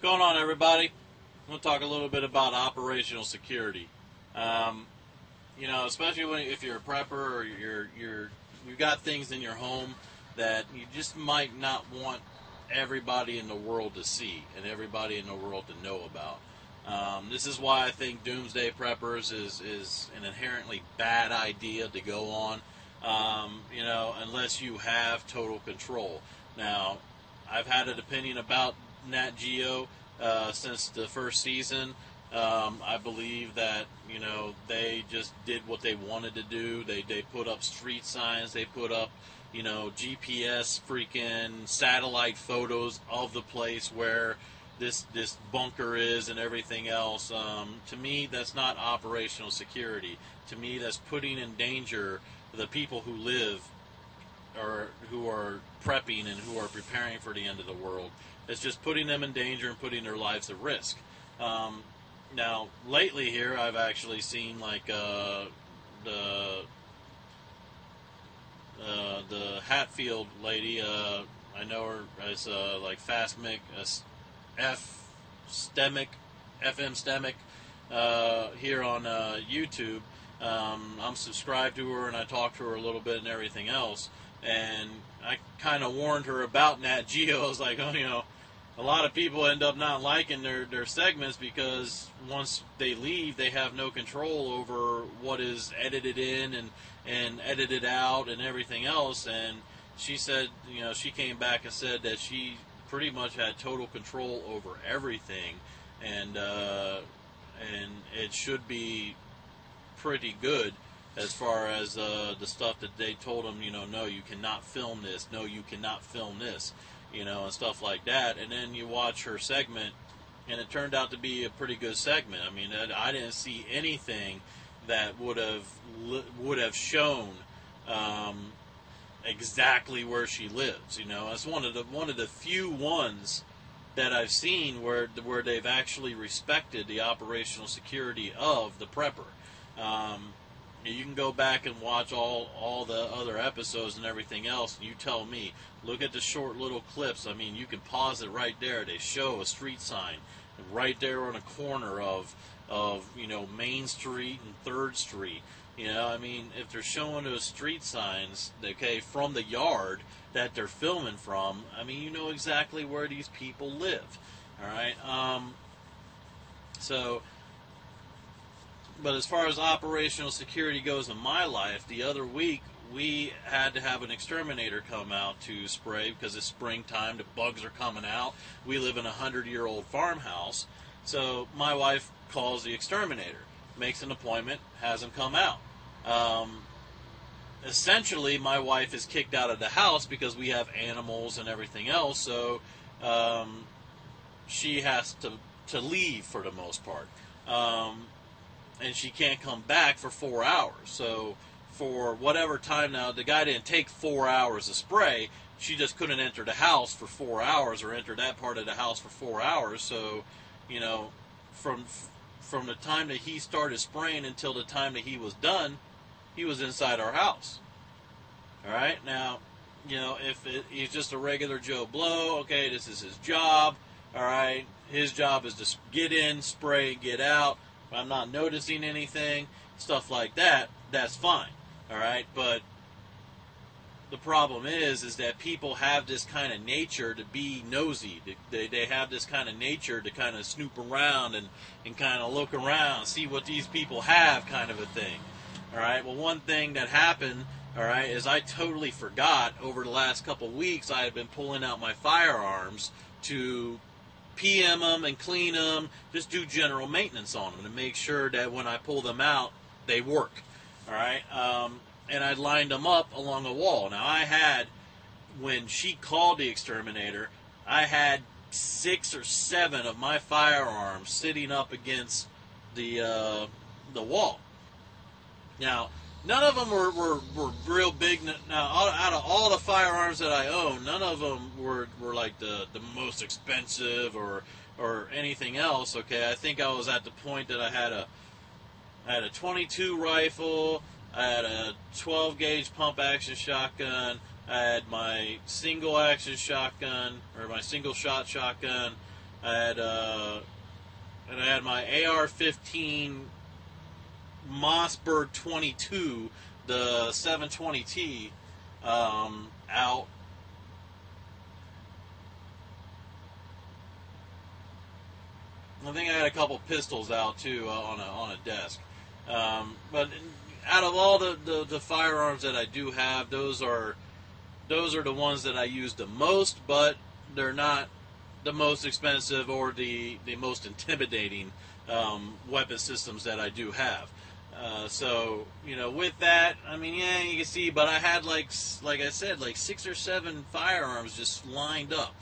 What's going on, everybody? I'm going to talk a little bit about operational security. Especially if you're a prepper or you've got things in your home that you just might not want everybody in the world to see and everybody in the world to know about. This is why I think doomsday preppers is an inherently bad idea to go on, unless you have total control. Now, I've had an opinion about Nat Geo since the first season. I believe that they just did what they wanted to do. They put up street signs. They put up GPS freaking satellite photos of the place where this bunker is and everything else. To me, that's not operational security. To me, that's putting in danger the people who live or who are prepping and who are preparing for the end of the world. It's just putting them in danger and putting their lives at risk. Now, lately here, I've actually seen like the Hatfield lady. I know her as like FM Stemic here on YouTube. I'm subscribed to her and I talk to her a little bit and everything else. And I kind of warned her about Nat Geo. I was like, a lot of people end up not liking their segments because once they leave, they have no control over what is edited in and edited out and everything else. And she said, she came back and said that she pretty much had total control over everything, and it should be pretty good as far as the stuff that they told them, no, you cannot film this, no, you cannot film this, and stuff like that. And then you watch her segment, and it turned out to be a pretty good segment. I mean, I didn't see anything that would have shown exactly where she lives. It's one of the few ones that I've seen where they've actually respected the operational security of the prepper. You can go back and watch all the other episodes and everything else, and you tell me. Look at the short little clips. I mean, you can pause it right there. They show a street sign right there on a corner of Main Street and 3rd Street. If they're showing those street signs, okay, from the yard that they're filming from, you know exactly where these people live. All right. But as far as operational security goes in my life, the other week we had to have an exterminator come out to spray because it's springtime, the bugs are coming out. We live in a 100-year-old farmhouse, so my wife calls the exterminator, makes an appointment, has him come out. Essentially, my wife is kicked out of the house because we have animals and everything else, so she has to leave for the most part. And she can't come back for 4 hours. So for whatever time now, the guy didn't take 4 hours to spray. She just couldn't enter the house for 4 hours or enter that part of the house for 4 hours. So, from the time that he started spraying until the time that he was done, he was inside our house. All right? Now, if he's just a regular Joe Blow, okay, this is his job. All right? His job is to get in, spray, get out. I'm not noticing anything, stuff like that, that's fine, all right? But the problem is that people have this kind of nature to be nosy. They have this kind of nature to kind of snoop around and kind of look around, see what these people have, kind of a thing, all right? Well, one thing that happened, all right, is I totally forgot over the last couple weeks I had been pulling out my firearms to PM them and clean them, just do general maintenance on them to make sure that when I pull them out, they work. All right, and I lined them up along a wall. Now when she called the exterminator, I had 6 or 7 of my firearms sitting up against the wall. Now, none of them were real big. Now, out of all the firearms that I own, none of them were like the most expensive or anything else. Okay, I think I was at the point that I had a 22 rifle, I had a 12 gauge pump action shotgun, I had my single action shotgun or my single shot shotgun, And I had my AR-15 Mossberg 22, the 720T, out. I think I had a couple pistols out too on a desk. But out of all the firearms that I do have, those are the ones that I use the most, but they're not the most expensive or the most intimidating weapon systems that I do have. So, with that, I mean, yeah, you can see, but I had like I said, like 6 or 7 firearms just lined up.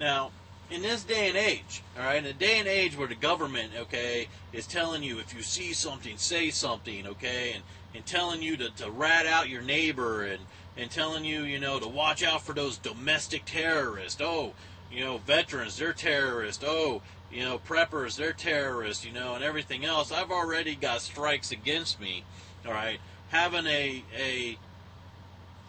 Now, in this day and age, all right, in a day and age where the government, okay, is telling you if you see something, say something, okay, and telling you to rat out your neighbor and telling you, to watch out for those domestic terrorists. Oh, veterans, they're terrorists. Oh, preppers, they're terrorists, and everything else. I've already got strikes against me, all right, having a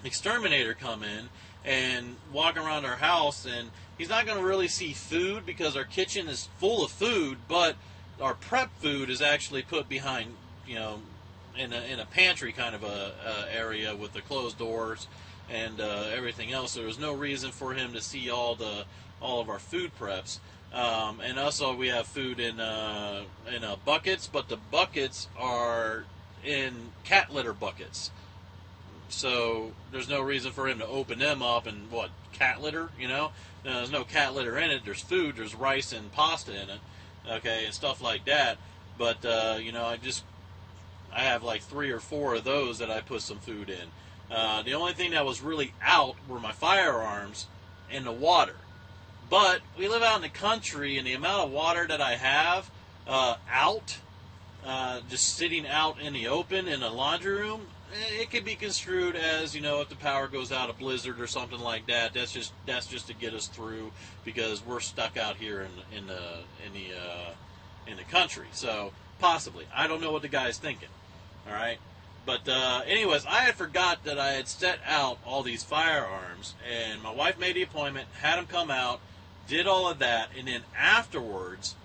exterminator come in and walk around our house, and he's not going to really see food because our kitchen is full of food, but our prep food is actually put behind, in a pantry kind of a area with the closed doors and everything else. So there's no reason for him to see all of our food preps. And also we have food in buckets, but the buckets are in cat litter buckets. So there's no reason for him to open them up and cat litter, No, there's no cat litter in it. There's food, there's rice and pasta in it, okay, and stuff like that. But I have like 3 or 4 of those that I put some food in. The only thing that was really out were my firearms and the water. But we live out in the country, and the amount of water that I have out, just sitting out in the open in a laundry room, it could be construed as, if the power goes out, a blizzard or something like that. That's just to get us through because we're stuck out here in the country. So possibly, I don't know what the guy's thinking. All right. But anyways, I had forgot that I had set out all these firearms, and my wife made the appointment, had them come out, did all of that, and then afterwards,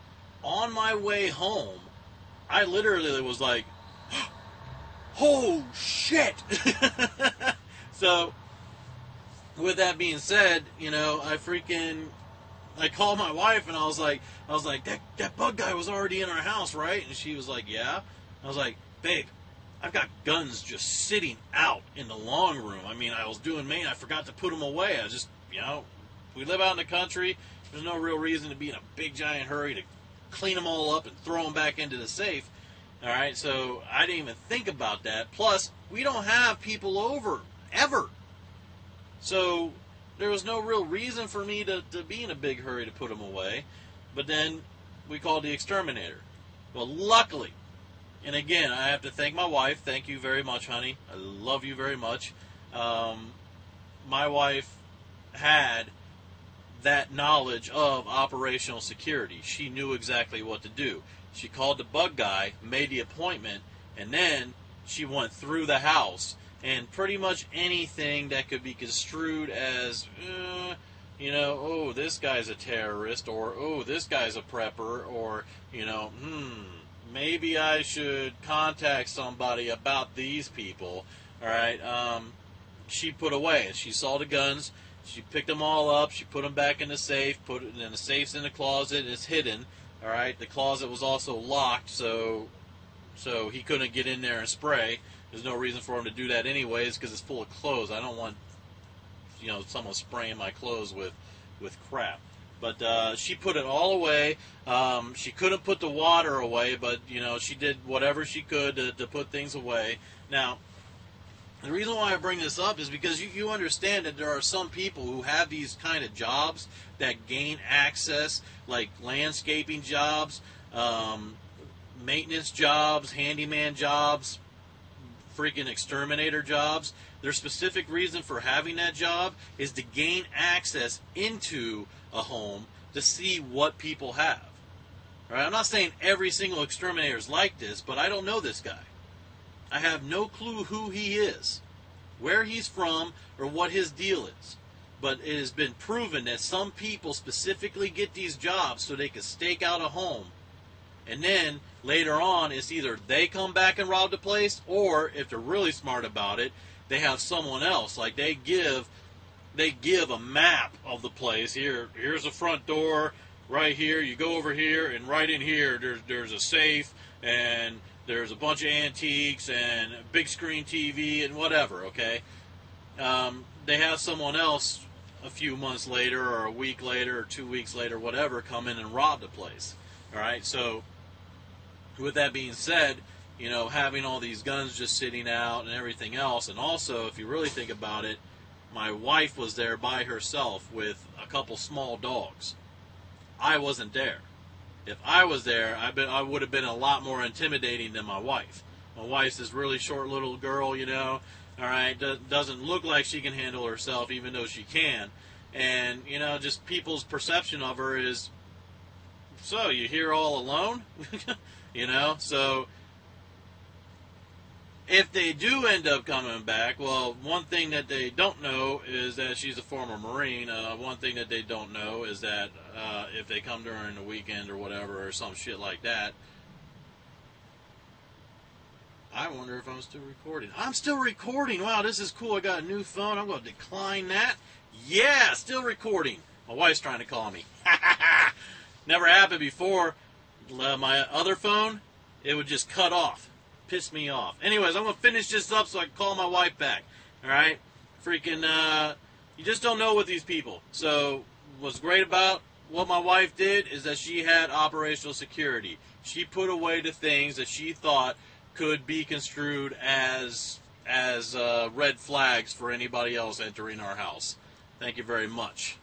on my way home, I literally was like, oh shit! So, with that being said, I called my wife and I was like, that bug guy was already in our house, right? And she was like, yeah. I was like, babe, I've got guns just sitting out in the long room. I mean, I was doing Maine, I forgot to put them away. I just, we live out in the country. There's no real reason to be in a big giant hurry to clean them all up and throw them back into the safe. All right, so I didn't even think about that. Plus, we don't have people over, ever. So there was no real reason for me to be in a big hurry to put them away. But then we called the exterminator. Well, luckily, and again, I have to thank my wife. Thank you very much, honey. I love you very much. My wife had that knowledge of operational security. She knew exactly what to do. She called the bug guy, made the appointment, and then she went through the house. And pretty much anything that could be construed as, oh, this guy's a terrorist, or, oh, this guy's a prepper, or, maybe I should contact somebody about these people, all right? She put away. She saw the guns. She picked them all up. She put them back in the safe. Put it in the safe's in the closet. It's hidden. All right. The closet was also locked, so he couldn't get in there and spray. There's no reason for him to do that anyways because it's full of clothes. I don't want someone spraying my clothes with crap. But she put it all away. She couldn't put the water away, but she did whatever she could to put things away. Now, the reason why I bring this up is because you understand that there are some people who have these kind of jobs that gain access, like landscaping jobs, maintenance jobs, handyman jobs, freaking exterminator jobs. Their specific reason for having that job is to gain access into a home to see what people have. All right? I'm not saying every single exterminator is like this, but I don't know this guy. I have no clue who he is, where he's from, or what his deal is. but it has been proven that some people specifically get these jobs so they can stake out a home. And then later on, it's either they come back and rob the place, or if they're really smart about it, they have someone else. Like they give a map of the place. Here's the front door. Right here, you go over here, and right in here, there's a safe, and there's a bunch of antiques, and a big screen TV, and whatever, okay? They have someone else a few months later, or a week later, or 2 weeks later, whatever, come in and rob the place, all right? So, with that being said, you know, having all these guns just sitting out and everything else, and also, if you really think about it, my wife was there by herself with a couple small dogs. I wasn't there. If I was there, I would have been a lot more intimidating than my wife. My wife's this really short little girl, you know, all right, doesn't look like she can handle herself, even though she can. And, you know, just people's perception of her is, so, you here all alone? You know, so if they do end up coming back, well, one thing that they don't know is that she's a former Marine. One thing that they don't know is that if they come during the weekend or whatever, or some shit like that, I wonder if I'm still recording. I'm still recording. Wow, this is cool. I got a new phone. I'm going to decline that. Yeah, still recording. My wife's trying to call me. Never happened before. My other phone, it would just cut off. Pissed me off. Anyways, I'm going to finish this up so I can call my wife back. Alright? Freaking, you just don't know with these people. So, what's great about what my wife did is that she had operational security. She put away the things that she thought could be construed as red flags for anybody else entering our house. Thank you very much.